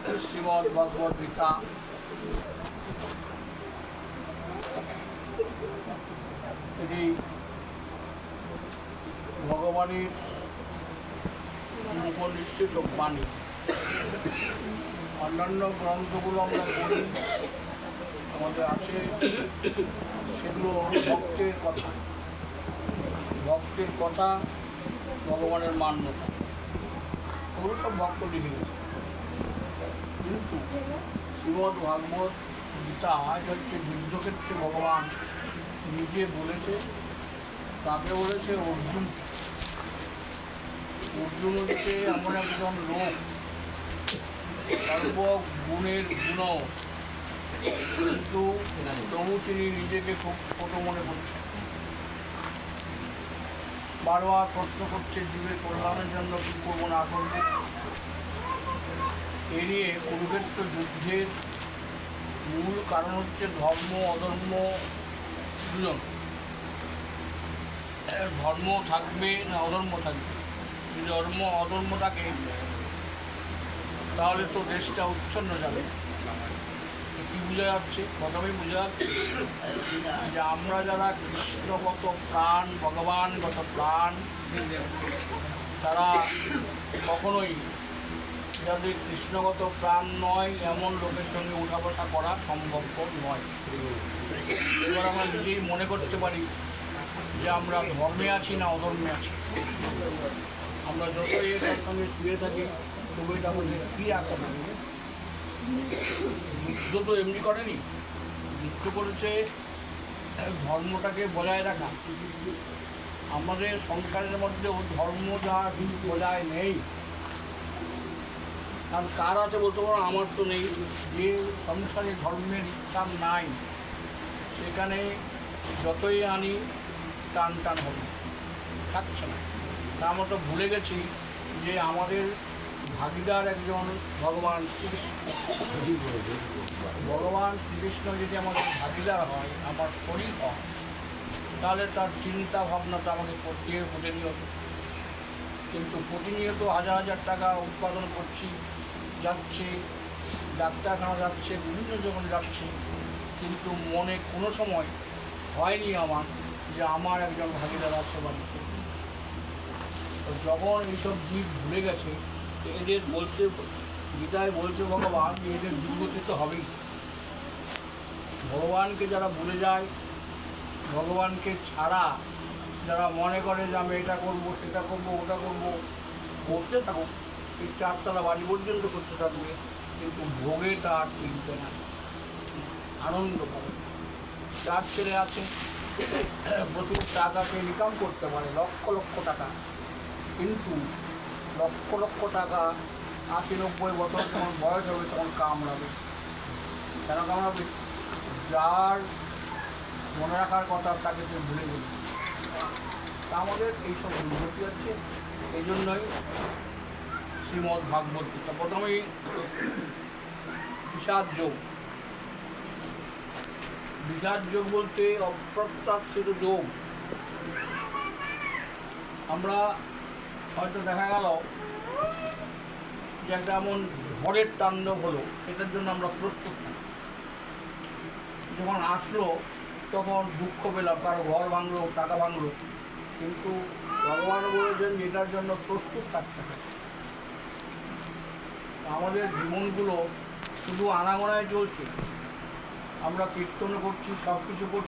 শ্রীমদ্ ভগবদ গীতা এটি ভগবানের উপনিষিদ্ধ বাণী। অন্যান্য গ্রন্থগুলো আমরা পড়ি, আমাদের আছে, সেগুলো ভক্তের কথা, ভগবানের মান্যতা, ওগুলো সব ভক্ত লিখে গেছে। কিন্তু শ্রীমদ্ ভাগবত গীতা এটা হচ্ছে যুদ্ধক্ষেত্রে ভগবান নিজে বলেছে, তাকে বলেছে অর্জুন। অর্জুন হচ্ছে এমন একজন লোক, সর্বগুণের গুণ, কিন্তু তবু তিনি নিজেকে খুব ছোট মনে করছেন। বারবার প্রশ্ন করছে জীবের কল্যাণের জন্য কী করবো না করবো। এ নিয়ে কুরুক্ষেত্র যুদ্ধের মূল কারণ হচ্ছে ধর্ম অধর্ম দুজন। ধর্ম থাকবে না অধর্ম থাকবে। যদি ধর্ম অধর্ম থাকে তাহলে তো দেশটা উচ্ছন্ন যাবে। কী বোঝা যাচ্ছে? প্রথমেই বোঝা যাচ্ছে যে আমরা যারা কৃষ্ণগত প্রাণ, ভগবানগত প্রাণ, তারা কখনোই যাদের কৃষ্ণগত প্রাণ নয় এমন লোকের সঙ্গে উঠা বসা করা সম্ভবপর নয়। এবার আমরা নিজেই মনে করতে পারি যে আমরা ধর্মে আছি না অধর্মে আছি। আমরা যতই এটার সঙ্গে শুয়ে থাকি তবু এটা আমাদের ক্রিয়া করে। যুদ্ধ তো এমনি করেনি, যুদ্ধ করেছে ধর্মটাকে বজায় রাখা। আমাদের সংসারের মধ্যেও ধর্ম যা বজায় নেই, কারণ কার আছে বলতে পারো, আমার তো নেই। যে সংসারে ধর্মের ইচ্ছা নাই সেখানে যতই আনি টান টান হবে, থাকছে না। তা আমরা তো ভুলে গেছি যে আমাদের ভাগিদার একজন ভগবান শ্রীকৃষ্ণ। ভগবান শ্রীকৃষ্ণ যদি আমাদের ভাগিদার হয়, আমার শরীর হয়, তাহলে তার চিন্তা ভাবনাটা আমাকে প্রতিনিয়ত হতো। কিন্তু প্রতিনিয়ত হাজার হাজার টাকা উৎপাদন করছি, যাচ্ছে ডাক্তারখানা যাচ্ছে, বিভিন্ন যখন যাচ্ছে, কিন্তু মনে কোনো সময় হয়নি আমার যে আমার একজন ভাগিদার আছে বাড়িতে। তো যখন এইসব জীব ভুলে গেছে, এদের বলতে গীতায় বলছে ভগবান যে এদের দুর্গতি তো হবেই। ভগবানকে যারা ভুলে যায়, ভগবানকে ছাড়া যারা মনে করে যে আমি এটা করবো সেটা করবো ওটা করবো, করতে থাকুক, এই চারতলা বাড়ি পর্যন্ত করতে থাকবে, কিন্তু ভোগে তার কিনবে না, আনন্দ পাবে। যার ছেলে আছে প্রচুর টাকাকে ইনকাম করতে পারে, লক্ষ লক্ষ টাকা, কিন্তু লক্ষ লক্ষ টাকা 80-90 বছর যখন বয়স হবে তখন কামড়াবে। কেন কামড়াবে? যার মনে রাখার কথা তাকে সে ভুলে গেল। তা আমাদের এইসব দুর্গতি আছে। এই জন্যই শ্রীমদ্ ভাগবত গীতা প্রথমেই বিষাদ যোগ। বিষাদ যোগ বলতে অপ্রত্যাশিত যোগ। আমরা হয়তো দেখা গেল যে একটা এমন ঝড়ের তাণ্ডব হলো, সেটার জন্য আমরা প্রস্তুত না। যখন আসলো তখন দুঃখ পেলাম, কারো ঘর ভাঙলো, টাকা ভাঙলো, কিন্তু ভগবান বলেছেন এটার জন্য প্রস্তুত থাকতে হবে। আমাদের জীবনগুলো শুধু আনাগোনায় চলছে, আমরা কীর্তন করছি, সব কিছু করছি,